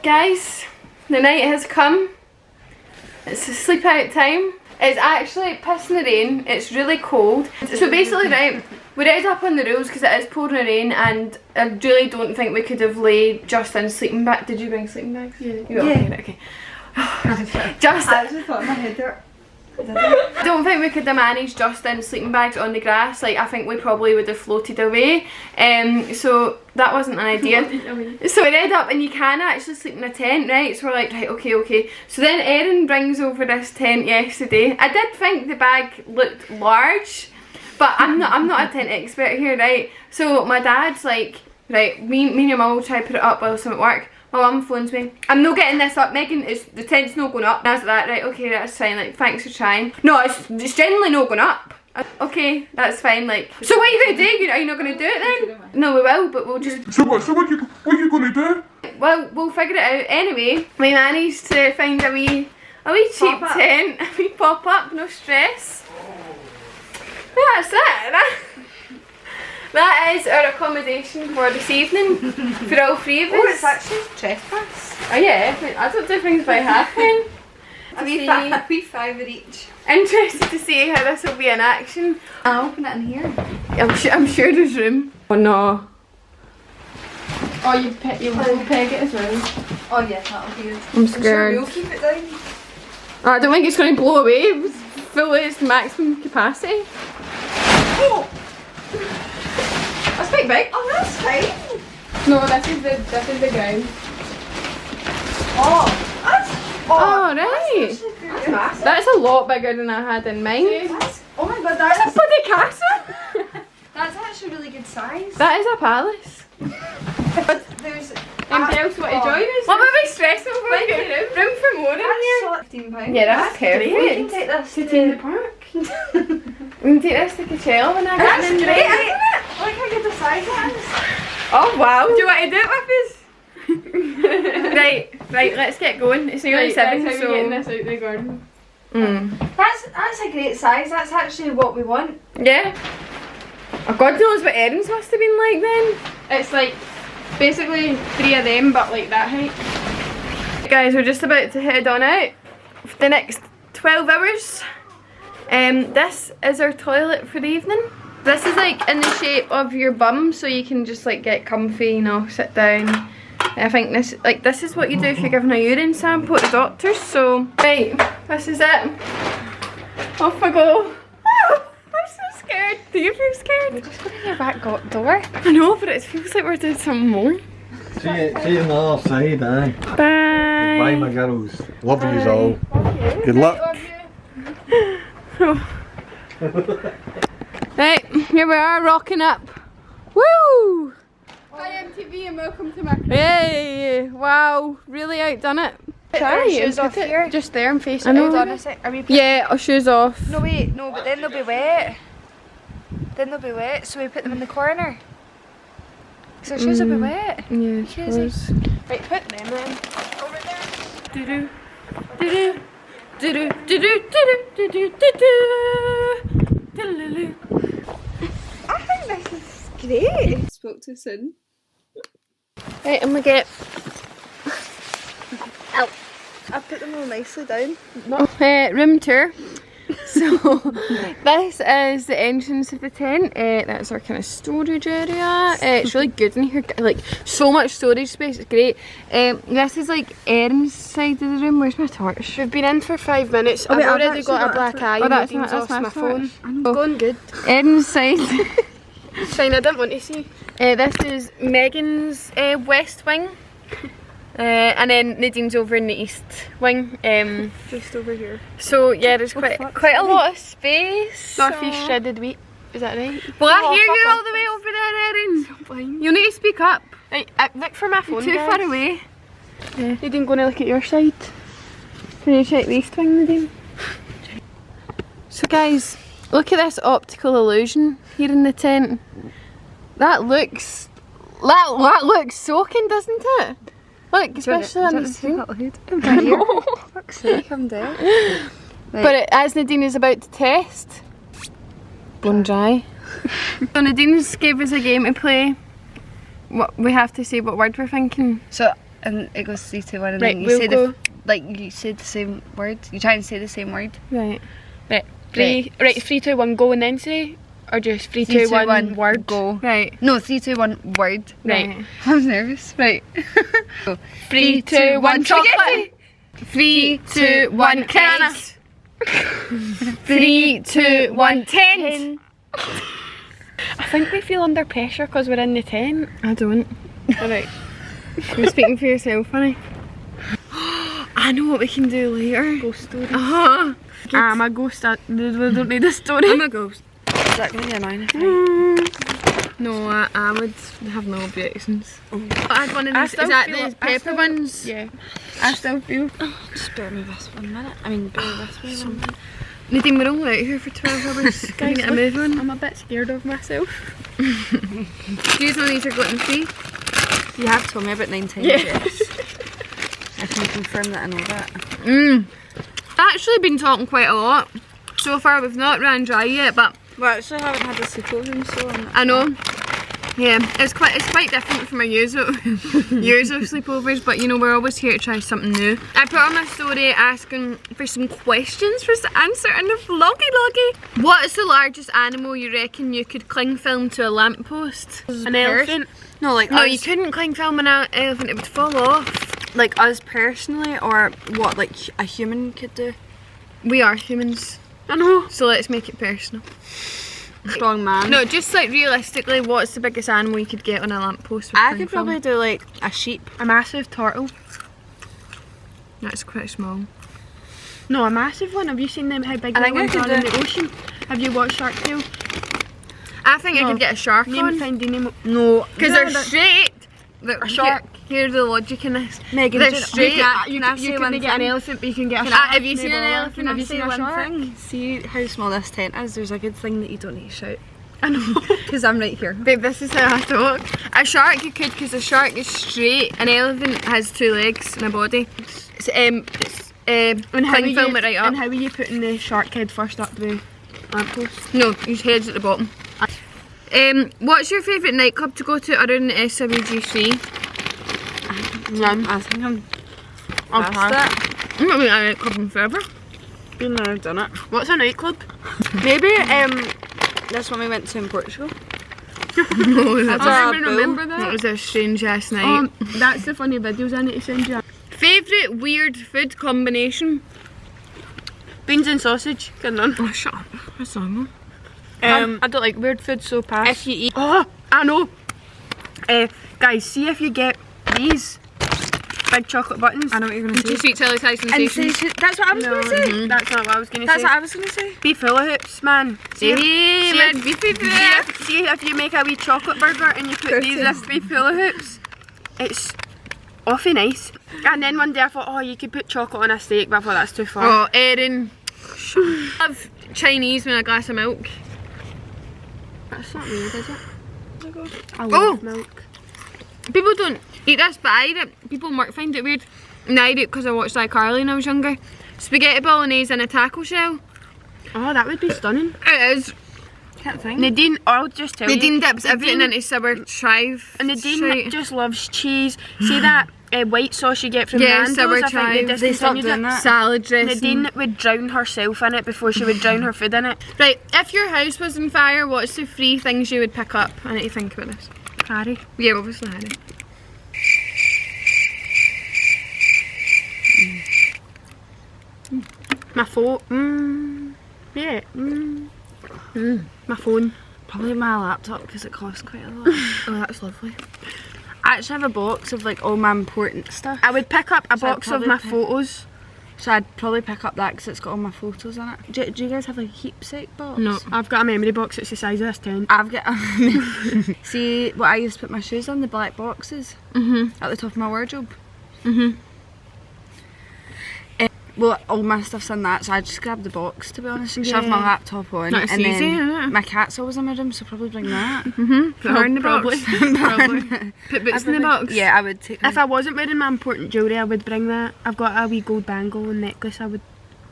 Guys, the night has come. It's sleep out time. It's actually pissing the rain. It's really cold. So basically, right, we read up on the rules because it is pouring rain, and I really don't think we could have laid just in sleeping bag. Did you bring sleeping bags? Yeah. Okay. Just. I just put my head there. I don't think we could have managed just in sleeping bags on the grass. Like, I think we probably would have floated away. So that wasn't an idea. So we read up, and you can actually sleep in a tent, right? So we're like, right, okay. So then Erin brings over this tent yesterday. I did think the bag looked large, but I'm not a tent expert here, right? So my dad's like, right, me and your mum will try to put it up while I'm at work. My mum phones me. I'm not getting this up, Megan. The tent's not going up. And I was like, right, okay, that's fine. Like, thanks for trying. No, it's generally not going up. Okay, that's fine. Like, so what are you gonna do? Are you not gonna do it then? No, we will, but we'll just. So what are you gonna do? Well, we'll figure it out. Anyway, we managed to find a wee cheap tent, a wee pop up, no stress. That's it. That is our accommodation for this evening, for all three of us. Oh, it's actually trespass. Oh yeah, I don't do things by half then. A wee fiver each. Interested to see how this will be in action. I'll open it in here. I'm sure there's room. Oh no. Oh, you'll peg it as well. Oh yeah, that'll be good. I'm scared. We'll keep it down. Oh, I don't think it's going to blow away. It's full at its maximum capacity. Oh! That's quite big. Oh, that's fine. No, this is the ground. Oh, that's. Oh, right. That's massive. That's a lot bigger than I had in mind. Oh my god, That's a bloody castle. that's actually really good size. That is a palace. There's Anybody else want to join us? What were we stressing over? Thank We've got room for more in here. £15. Yeah, that's perfect. We can take this to the park. We can take this to Coachella when I get That's in. great, isn't it? Look how good the size it is. Oh wow! Do you want to do it with us? right, let's get going. It's nearly 7, so we're getting this out the garden. That's a great size. That's actually what we want. Yeah. Oh, God knows what Erin's must have been like then. It's like basically 3 of them, but like that height. Guys, we're just about to head on out for the next 12 hours. This is our toilet for the evening. This is like in the shape of your bum, so you can just like get comfy, you know, sit down. I think this is what you do if you're giving a urine sample at the doctor's. So right, this is it. Off I go. Oh, I'm so scared. Do you feel scared? We're just going in your back door. I know, but it feels like we're doing something more. See you on the other side, aye. Bye. Bye, my girls. Love yous all. Good luck. Right, here we are, rocking up. Woo! Hi MTV and welcome to my... Yay! Wow, really outdone it. Our shoes off here. Just there and face I it. know. Hold on a sec. Are we Yeah, our shoes off. No wait, no, but then they'll be wet. So we put them in the corner. Because our shoes will be wet. Yeah, Shoes. Right, put them in. Over there. Do-do, do-do, do-do, do-do, do-do, do-do, do-do. Do-do-do. I think this is great. Spoke too soon. Right, and we get... Ow. I put them all nicely down. room tour. So this is the entrance of the tent. That's our kind of storage area. It's really good in here, like so much storage space. It's great. This is like Erin's side of the room. Where's my torch? We've been in for 5 minutes. I've already got a black eye. Oh, that's off my my phone. I'm going good. Erin's side. Fine, I didn't want to see. This is Megan's west wing. And then Nadine's over in the east wing. Just over here. So yeah, there's quite a lot of space. Northeast shredded wheat. Is that right? Well, I hear you all the way over there, Erin. You need to speak up. Right, look for my phone. Too far away. Nadine, going to look at your side. Can you check the east wing, Nadine? So guys, look at this optical illusion here in the tent. That looks soaking, doesn't it? Look, especially on the screen. Fuck's sake, I'm dead. Right. But as Nadine is about to test, bone dry. So Nadine's gave us a game to play. What we have to say what word we're thinking. So and it goes 3, 2, 1, and Right, then you we'll say go. you say the same word. You try and say the same word. Right. Right. 3, 2, 1, go and then say, or just 3, 2, 1 word. Go. Right. No, 3, 2, 1 word. Right. I'm nervous. Right. 3, 2, 1 chocolate. 3, 2, 1 banana. 3, 2, 1 tent. I think we feel under pressure because we're in the tent. I don't. Alright. You're speaking for yourself, honey. I know what we can do later. Ghost story. Uh-huh. I'm a ghost. We don't need a story. I'm a ghost. Is that going to be annoying? If I... No, I would have no objections. I had one of I these. still Is that feel- the I pepper still- ones? Yeah. I still feel. Just bear me this 1 minute. I mean, bear this way 1 minute. Nadine, we're only out here for 12 hours. Can we get a move on? I'm a bit scared of myself. Do you know these are gluten free? You have told me about 9 times. Yes. I can confirm that I know that. Actually been talking quite a lot. So far we've not ran dry yet, but Well, I actually haven't had a sleepover, so I'm I know. Yeah, it's quite different from our usual sleepovers, but you know, we're always here to try something new. I put on my story asking for some questions for us to answer in the vloggy. What is the largest animal you reckon you could cling film to a lamppost? An elephant. No, like No, us, you couldn't cling film an elephant, it would fall off. like us personally, or what like a human could do. We are humans, I know. so let's make it personal. Strong man. No, just like realistically, what's the biggest animal you could get on a lamppost? with I cling could film? probably do like a sheep. A massive turtle. That's quite small. No, a massive one. Have you seen them? How big I the think I ones could are in do- the ocean? Have you watched Shark Tale? I think I No. could get a shark Name on. Finding Nemo. No, because No, they're that- straight. A shark. Here's the logic in this. Megan, They're can- straight. can I You say couldn't one get an thing? elephant, but you can get a Can shark. Have you seen an Maybe elephant? Have you seen a one shark? thing? See how small this tent is? There's a good thing that you don't need to shout. I know. Because I'm right here. Babe, this is how I talk. A shark you could, because a shark is straight. An elephant has 2 legs and a body. And how Cling film it right up. And how are you putting the shark head first up the lamppost? No, his head's at the bottom. What's your favourite nightclub to go to other than the SWG3? None. I think I'm I'll past that. I'm not been at a nightclub in forever. Been there, done it. What's a nightclub? Maybe this one we went to in Portugal. I That's don't a even bull. remember that. That was a strange ass night. That's the funny videos I need to send you. Favourite weird food combination? Beans and sausage. Good on. Oh, shut up. What's wrong? I don't like weird food, so pass. If you eat, Oh, I know. Guys, see if you get these big chocolate buttons. I know what you're gonna say. Sweet chili Thai And sensation. say, that's what I was No, gonna say. that's not what I was gonna That's say. what I was gonna say. Be Phillips, man. See if, see if you make a wee chocolate burger and you put these this wee Phillips, it's awfully nice. And then one day I thought, oh, you could put chocolate on a steak, but I thought that's too far. Oh, Erin. I love Chinese with a glass of milk. That's not weird, is it? I Oh. love milk. People don't eat this, but I eat it. People might find it weird. And I eat it because I watched iCarly when I was younger. Spaghetti bolognese in a taco shell. Oh, that would be stunning. It is. Can't think. Nadine, I'll just tell Nadine you. dips everything into sour chive. And Nadine shite. just loves cheese. See that white sauce you get from Yeah, Nando's? sour I think chive. They stopped discontinued doing it. that. Salad dressing. Nadine would drown herself in it before she would drown her food in it. Right, if your house was on fire, what's the 3 things you would pick up? I need to think about this. Harry. Yeah, obviously Harry. My phone. Yeah. My phone. Probably my laptop because it costs quite a lot. Oh, that's lovely. I actually have a box of like all my important stuff. I would pick up a So I'd box of probably my pick- photos. So I'd probably pick up that because it's got all my photos in it. Do you guys have like a keepsake box? No. I've got a memory box that's the size of this tent. I've got see what I used to put my shoes in, the black boxes at the top of my wardrobe. Well, all my stuff's in that, so I just grabbed the box to be honest and shove my Yeah. laptop on. That's and easy, then isn't it? my cat's always in my room, so probably bring that. Put her in the Probably. box. Probably. Put boots in the box. Yeah, I would take. If I wasn't wearing my important jewellery, I would bring that. I've got a wee gold bangle and necklace. I would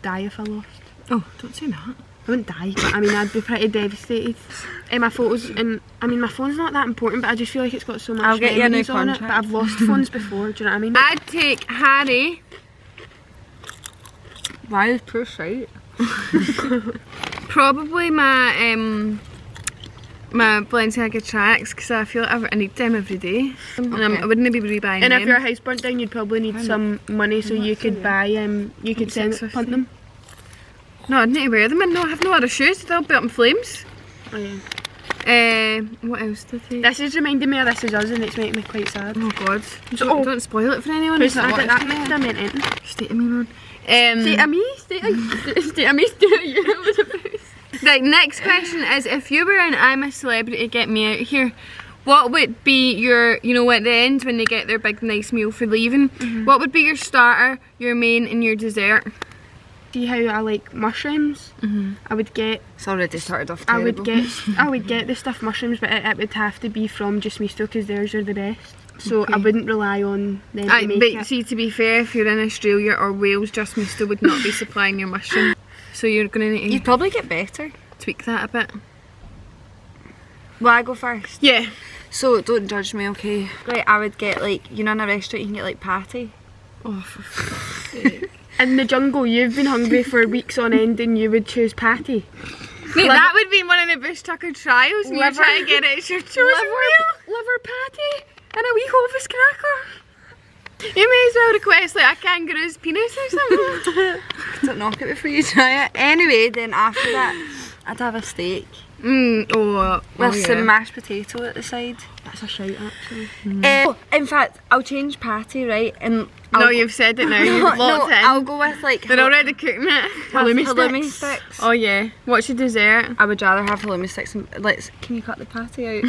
die if I lost. Oh, don't say that. I wouldn't die, but I mean I'd be pretty devastated. My photos, and I mean my phone's not that important, but I just feel like it's got so much I'll get you a new memories on it. But contract. I've lost phones before, do you know what I mean? I'd take Harry. Why is poor sight? Probably my my Balenciaga tracks, because I feel like I need them every day. And I wouldn't be rebuying And them. if your house burnt down, you'd probably need some money so you could buy you could send it, punt them. No, I'd need to wear them and not have no other shoes, they'll be up in flames. Oh yeah. What else did I take? This is reminding me of This Is Us, and it's making me quite sad. Oh god. So- Don't spoil it for anyone. Who's who's not that? watched That it. makes them in. State of me, man. State of me, state of me, state of you. Right, next question is, if you were an I'm a Celebrity, get me out of here, what would be your, you know, at the end when they get their big nice meal for leaving, what would be your starter, your main and your dessert? See how I like mushrooms? I would get It's already started off I terrible. would get the stuffed mushrooms, but it would have to be from Just Misto because theirs are the best. So I wouldn't rely on them to make But it. see, to be fair, if you're in Australia or Wales, Just Misto would not be supplying your mushroom. So you're going to need You'd to probably get better. tweak that a bit. Will I go first? Yeah. So don't judge me, okay? Right, I would get like, you know in a restaurant you can get like patty. Oh, for fuck's sake. In the jungle, you've been hungry for weeks on end and you would choose patty. Mate, that would be one of the bush tucker trials. And you're Liver- trying to get it as your chosen meal. Liver patty and a wee Hovis cracker. You may as well request like a kangaroo's penis or something. Don't knock it before you try it. Anyway, then after that, I'd have a steak with some mashed potato at the side. That's a shout actually. In fact, I'll change patty, right? And No, you've said it now. You've no, locked it in. I'll go with like They're already cooking it. halloumi sticks. Oh yeah. What's your dessert? I would rather have halloumi sticks. And, can you cut the patty out?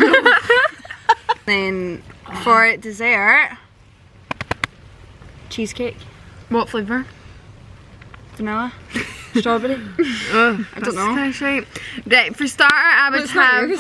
Then for dessert, cheesecake, What flavour? vanilla, strawberry. Oh, I don't know. That's right. Right, for starter I would What's not have... yours?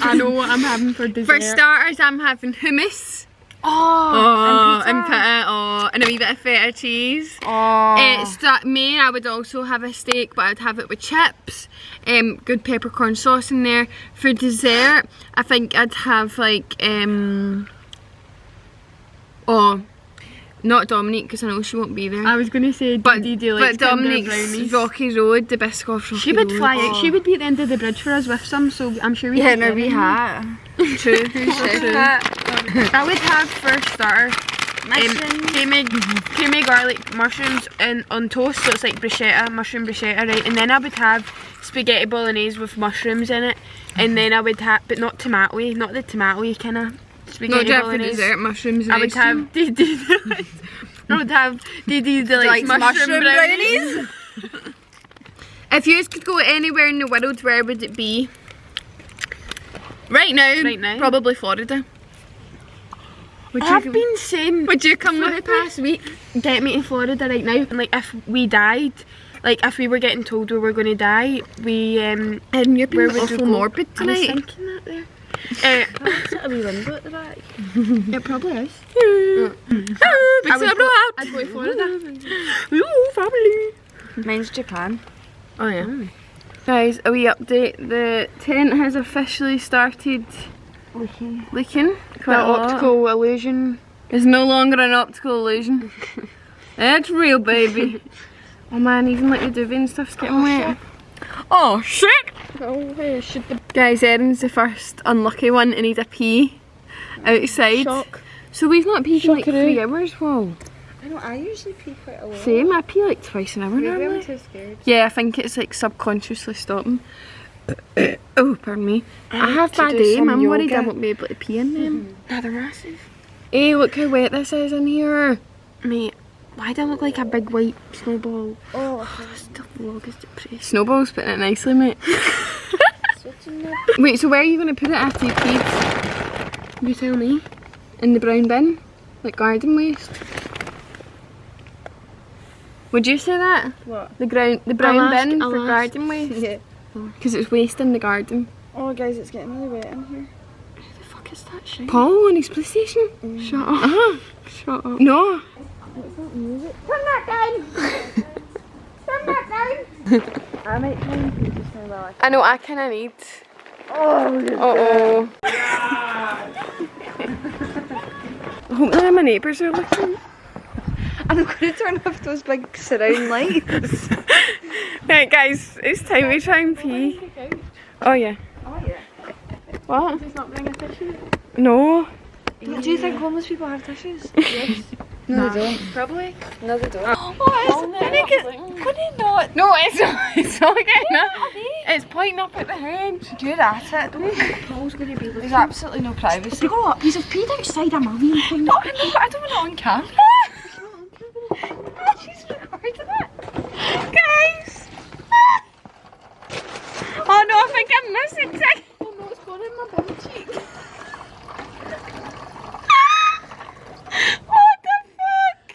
I know what I'm having for dessert. For starters I'm having hummus. Oh, And pita. Oh, and a wee bit of feta cheese. Main, I would also have a steak, but I'd have it with chips. Good peppercorn sauce in there. For dessert, I think I'd have like not Dominique because I know she won't be there. I was going to say, but Dee likes but Kinder Dominique's brownies. Rocky Road, the Biscoff Rocky She would Road. fly out. She would be at the end of the bridge for us with some, so I'm sure we yeah, could no, get we them. hat. True. Who's True. I would have for starter creamy garlic mushrooms on toast, so it's like bruschetta, mushroom bruschetta, right? And then I would have spaghetti bolognese with mushrooms in it, and then I would have, but not tomatoey, not the tomatoey kind of No, spaghetti do you have for bolognese. dessert mushrooms and I would ice cream? have I would have Dee Likes likes mushroom brownies. If you could go anywhere in the world, where would it be? Right now, probably Florida. I've been saying, Would you come with for me? the past week, get me to Florida right now. And like, if we died, like if we were getting told we were going to die, we And you're being where would awful you go? morbid I was tonight. thinking that there. Is it a wee window at the back? It probably is. I'd go to Florida. Ooh, family. Mine's Japan. Oh yeah. Guys, a wee update. The tent has officially started leaking. Quite The a lot. optical illusion. It's no longer an optical illusion. It's real, baby. Oh man, even like the duvet and stuff's getting wet. Oh shit! Oh, hey, should the Guys, Erin's the first unlucky one and he's a pee outside. shock? So we've not peed in like Shockaroo. 3 hours, whoa. I know, I usually pee quite a lot. Same, I pee like twice an hour Maybe I'm normally. too scared. Yeah, I think it's like subconsciously stopping. Oh, pardon me. I have to bad do aim, some I'm worried I yoga. won't be able to pee in them. Nah, they're massive. Hey, look how wet this is in here. Mate, why do I look like a big white snowball? Oh, The vlog is depressing. Snowball's putting it nicely, mate. Wait, so where are you going to put it after you peed? You tell me. In the brown bin? Like garden waste? Would you say that? what? The brown I'll ask, bin I'll for ask. garden waste? Yeah. Because it's waste in the garden. Oh, guys, it's getting really wet in here. The fuck is that shit? Paul on his PlayStation? Shut up. Shut up. No. It's not music. Turn that down! Turn that down! I might try and pee just now while I know, I kind of need. Oh. I hope none of my neighbours are looking. I'm going to turn off those big surround lights. Right, guys, it's time we try and pee. Oh yeah. Oh yeah. What? Does not bring a tissue? No. Do you think homeless people have tissues? Yes. No, they don't. Probably. No, they don't. Can you not? No, it's not. It's not getting up. It's pointing up at the head. You're at it. Paul's going to be There's absolutely no privacy. What? He's peed outside a million times. No, I know, but I don't want it on camera. She's recording it. Guys! Oh no, I think I'm missing it. Oh no, it's going in my bum cheek. What the fuck?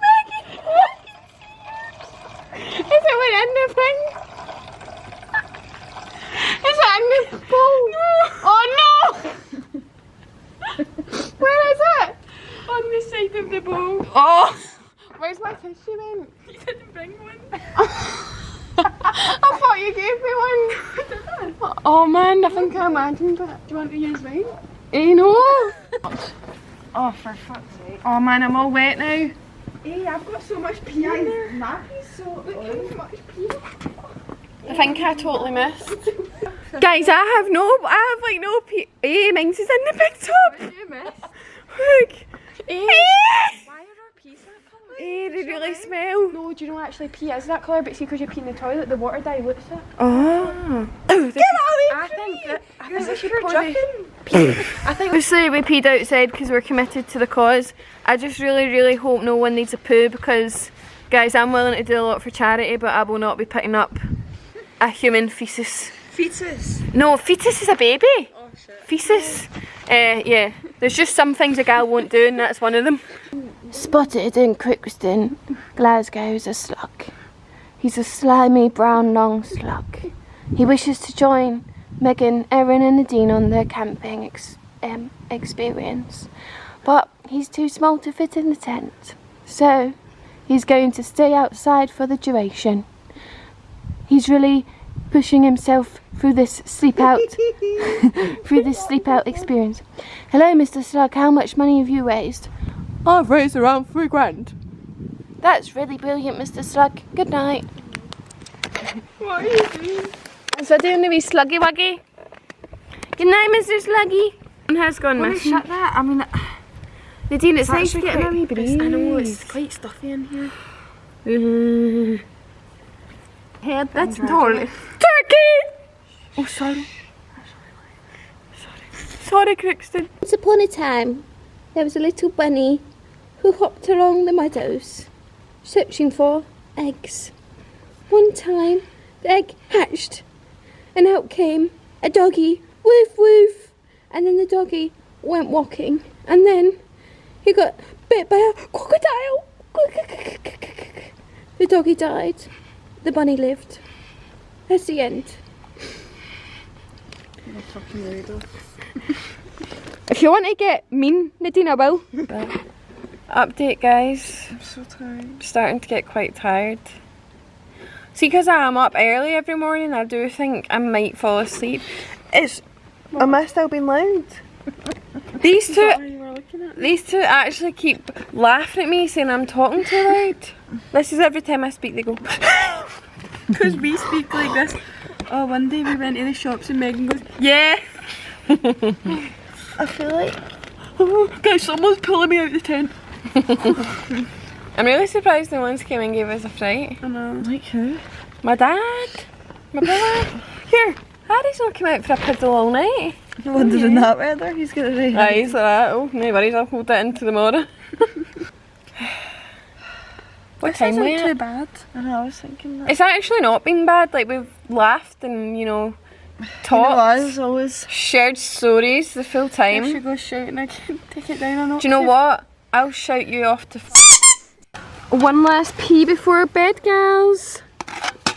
Maggie, what? Is it went in the thing? Is it in the bowl? No. Oh no! Where is it? On the side of the bowl. Oh! Where's my tissue then? You didn't bring one. I thought you gave me one. Oh man, I think I imagined that. Do you want to use mine? You know? Oh, for fuck's sake. Oh man, I'm all wet now. Hey, I've got so much pee in there. Nappies, so look how much pee. I think I totally missed. Guys, I have like no pee. Hey, mine's is in the big tub. What did you miss? Look. Hey. Why are our peas that colour? Hey, they really smell. No, do you know actually pee is that colour? But see, because you pee in the toilet, the water dilutes it. Oh. I think we should pour the... I think obviously we peed outside because we're committed to the cause. I just really hope no one needs a poo because, guys, I'm willing to do a lot for charity, but I will not be picking up a human feces. Fetus. No, fetus is a baby. Oh shit. Feces. Yeah, there's just some things a gal won't do and that's one of them. Spotted in Crookston, Glasgow's a slug. He's a slimy brown long slug. He wishes to join Megan, Erin and Nadine on their camping experience. But he's too small to fit in the tent. So he's going to stay outside for the duration. He's really pushing himself through this sleep out experience. Hello Mr. Slug, how much money have you raised? I've raised around £3,000. That's really brilliant Mr. Slug. Good night. What are you doing? So doing the wee sluggy wuggy. Good night Mr. Sluggy. It has gone missing. Shut that. I mean, Nadine, it's nice to actually get a wee breeze. I know, it's quite stuffy in here. Head that's totally. Turkey! Oh, sorry. Sorry, Crookston. Once upon a time, there was a little bunny who hopped along the meadows, searching for eggs. One time, the egg hatched, and out came a doggy, woof woof, and then the doggy went walking, and then he got bit by a crocodile. The doggy died, the bunny lived. That's the end. If you want to get mean, Nadine, I will. Update, guys. I'm so tired. I'm starting to get quite tired. See, because I am up early every morning, I do think I might fall asleep. Am I still being loud? These two actually keep laughing at me, saying I'm talking too loud. This is every time I speak, they go. Because we speak like this. Oh, one day we went to the shops and Megan goes, yeah. I feel like... Oh, guys, someone's pulling me out the tent. I'm really surprised no one's came and gave us a fright. I know. Like who? My dad, my brother. Here, Harry's not come out for a piddle all night. No wonder in that weather he's gonna do. Aye, he's like that. Oh, no worries, I'll hold that into tomorrow. What time isn't we too at? bad. I know, I was thinking that. It's actually not been bad. Like, we've laughed and, you know, You know, talked, as always. shared stories the full If time. she goes shouting, I can take it down a notch. Do you know what? I'll shout you off to one last pee before bed, gals.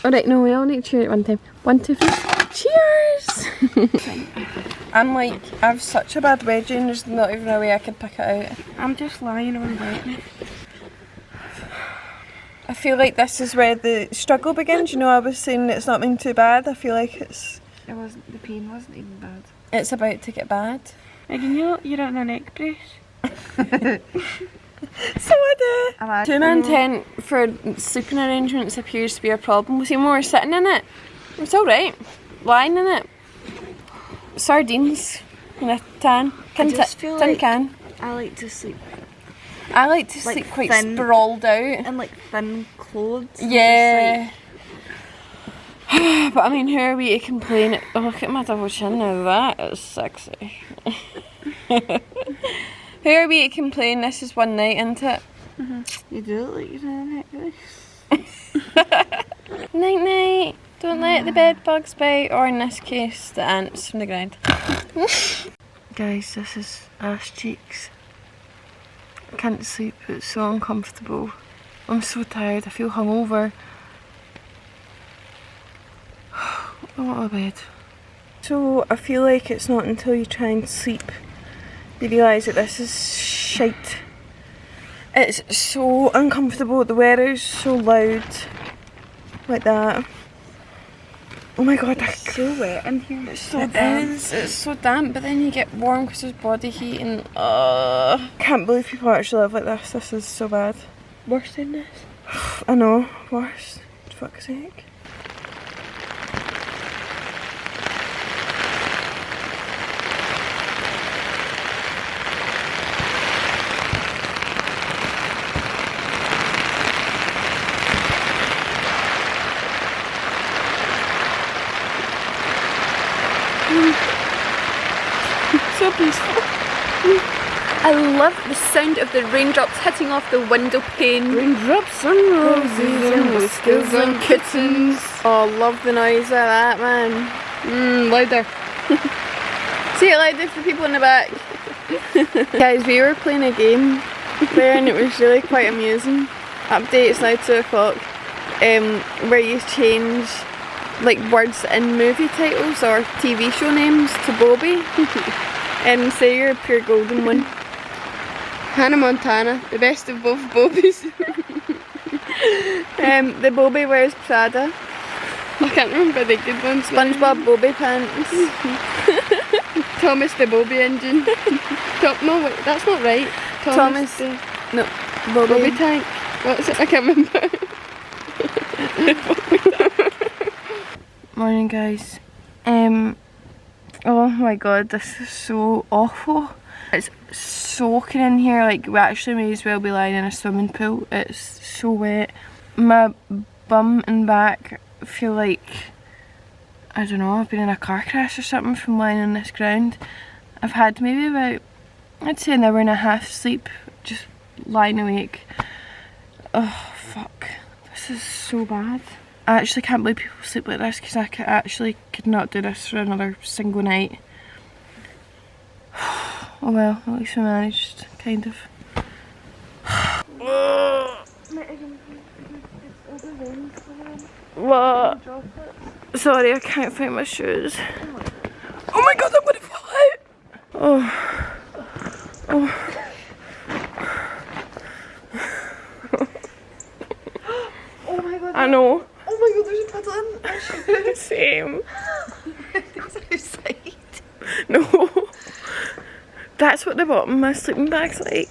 Alright, no, we all need to cheer at one time. 1, 2, 3. Cheers! I'm like, I have such a bad wedging, there's not even a way I can pick it out. I'm just lying on wetness. I feel like this is where the struggle begins. You know, I was saying it's not been too bad. I feel like it's... It wasn't, the pain wasn't even bad. It's about to get bad. Megan, you're on a neck brace. So I do. Two-man tent for sleeping arrangements appears to be a problem. See, when we're sitting in it, it's alright. Lying in it. Sardines in a tin can. I like to sleep. I like to sleep quite sprawled out. And like thin clothes. Yeah. But I mean, who are we to complain? Oh, look at my double chin now, that is sexy. Who are we to complain? This is one night, isn't it? You do look like you're in a neck brace. Night night. Don't let the bed bugs bite, or in this case, the ants from the ground. Guys, this is ass cheeks. I can't sleep, it's so uncomfortable. I'm so tired, I feel hungover. I want a bed. So I feel like it's not until you try and sleep you realise that this is shite. It's so uncomfortable, the weather's so loud. Like that. Oh my god, it's so wet in here. It's so damp. It's so damp, but then you get warm because there's body heat and can't believe people actually live like this. This is so bad. Worse than this. I know, worse. For fuck's sake. So peaceful. I love the sound of the raindrops hitting off the window pane. Raindrops and roses and whiskers and kittens. Oh, love the noise of that, man. Louder. Say it louder for the people in the back. Guys, we were playing a game there and it was really quite amusing. Update, it's now 2 o'clock. Where you change like words in movie titles or TV show names to Bobby. And say you're a pure golden one. Hannah Montana, the best of both Bobbies. The Bobby wears Prada. I can't remember the good ones. SpongeBob Bobby pants. Thomas the Bobby engine. No, wait, that's not right. Thomas the no, Bobby tank. What's it? I can't remember. Morning, guys. Oh my god, this is so awful. It's soaking in here, like we actually may as well be lying in a swimming pool. It's so wet. My bum and back feel like, I don't know, I've been in a car crash or something from lying on this ground. I've had maybe about, I'd say an hour and a half sleep, just lying awake. Oh fuck, this is so bad. I actually can't believe people sleep like this because I actually could not do this for another single night. Oh well, at least we managed, kind of. What? Sorry, I can't find my shoes. Oh my god, I'm gonna fall out! Oh. Oh. Oh my god. I know. Oh my god, there's a puddle in. Same. It's outside. No. That's what the bottom of my sleeping bag's like.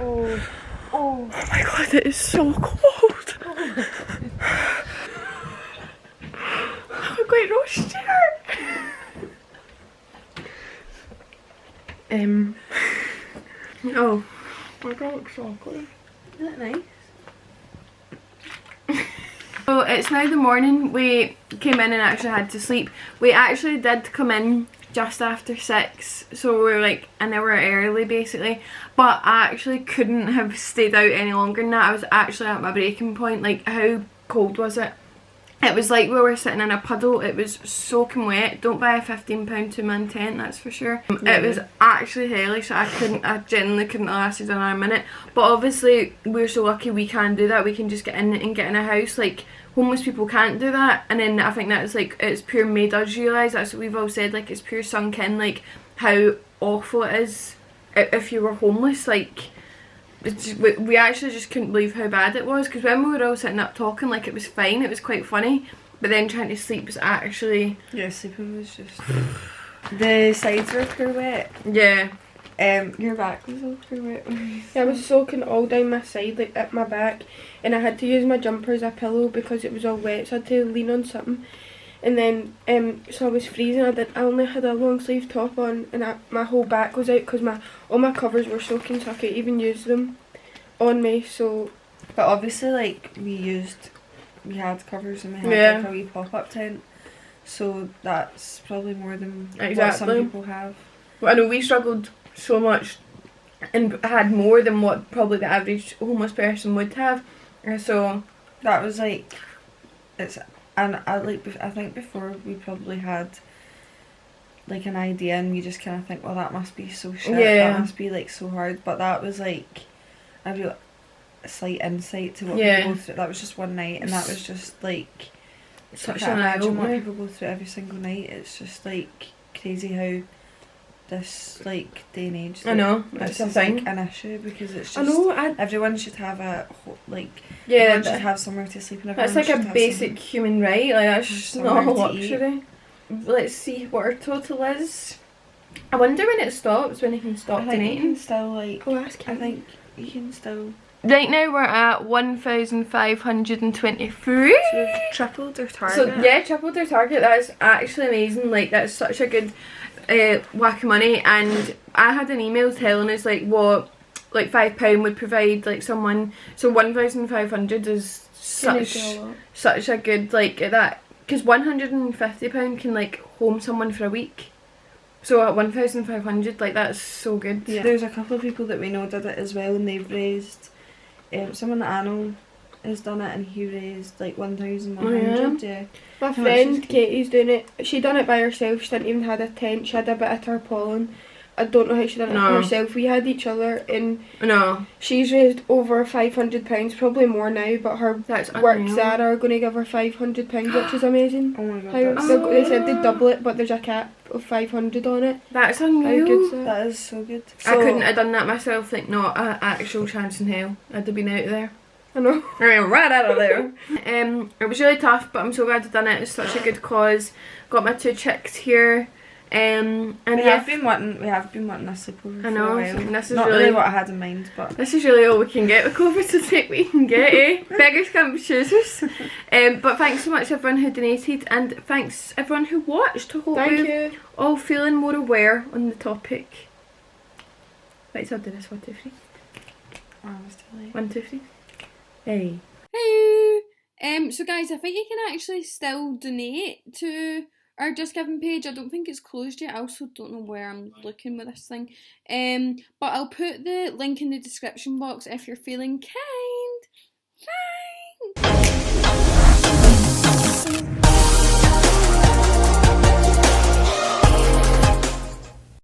Oh. Oh my god, it is so cold. I'm quite roasted here. Oh, my god looks so ugly. Isn't that nice? So it's now the morning. We came in and actually had to sleep. We actually did come in just after 6, so we were like an hour early basically, but I actually couldn't have stayed out any longer than that. I was actually at my breaking point. Like, how cold was it? It was like we were sitting in a puddle. It was soaking wet. Don't buy a £15 2-man tent, that's for sure. It was actually hellish. I genuinely couldn't have lasted another minute. But obviously we're so lucky we can do that. We can just get in and get in a house. Like, homeless people can't do that. And then I think that's like, it's pure made us realise, that's what we've all said, like it's pure sunk in, like how awful it is if you were homeless. Like, we actually just couldn't believe how bad it was, because when we were all sitting up talking like it was fine, it was quite funny, but then trying to sleep was actually... Yeah, sleeping was just... The sides were pure wet. Yeah. Your back was all pure wet. Yeah, I was soaking all down my side, like at my back, and I had to use my jumper as a pillow because it was all wet, so I had to lean on something. And then, so I was freezing. I only had a long sleeve top on, and my whole back was out because all my covers were soaking, so I couldn't even use them on me. So, but obviously, like we had covers and we had like a wee pop-up tent, so that's probably more than what some people have. Well, I know we struggled so much and had more than what probably the average homeless person would have. So that was like, and I think before we probably had like an idea, and we just kind of think, well, that must be so shit, that must be like so hard, but that was like a real slight insight to what people go through. That was just one night, and that was just like such an imagine what eye-opener. people go through every single night. It's just like crazy how this like day and age, I know, this it's a is thing. like an issue, because it's just I know, everyone should have everyone should have somewhere to sleep, and everyone that's like should a have basic human right, like that's just not a somewhere to luxury. Let's see what our total is. I wonder when it stops, when you can stop I think you donating. can still like, oh, ask I think you can still, Right now we're at 1,523. so we've tripled our target. So yeah, tripled our target. That's actually amazing. Like, that's such a good whack of money. And I had an email telling us like what like £5 would provide like someone. So 1,500 is such a good like that, because £150 can like home someone for a week. So at 1,500, like that's so good. Yeah. There's a couple of people that we know did it as well, and they've raised. Someone that I know has done it, and he raised like 1,100. Yeah. My friend Katie's doing it. She done it by herself. She didn't even have a tent. She had a bit of tarpaulin. I don't know how she done it herself. We had each other, and she's raised over £500, probably more now. But her work Zara are going to give her £500, which is amazing. Oh my god! They said they'd double it, but there's a cap of 500 on it. That's unreal. How good's that? That is so good. I couldn't have done that myself. Like, not an actual chance in hell. I'd have been out of there. I know. Right out of there. It was really tough, but I'm so glad I've done it. It's such a good cause. Got my 2 chicks here. And we have been wanting a sleepover. I know. For a while. And this is not really what I had in mind, but this is really all we can get with COVID, so take what you can get, eh? Beggars can't be choosers. But thanks so much everyone who donated, and thanks everyone who watched. I hope you're all feeling more aware on the topic. Right, so I'll do this. 1, 2, 3. Oh, I was too late. 1, 2, 3. Hey. Hey. So guys, I think you can actually still donate to our Just Giving page. I don't think it's closed yet. I also don't know where I'm looking with this thing. But I'll put the link in the description box if you're feeling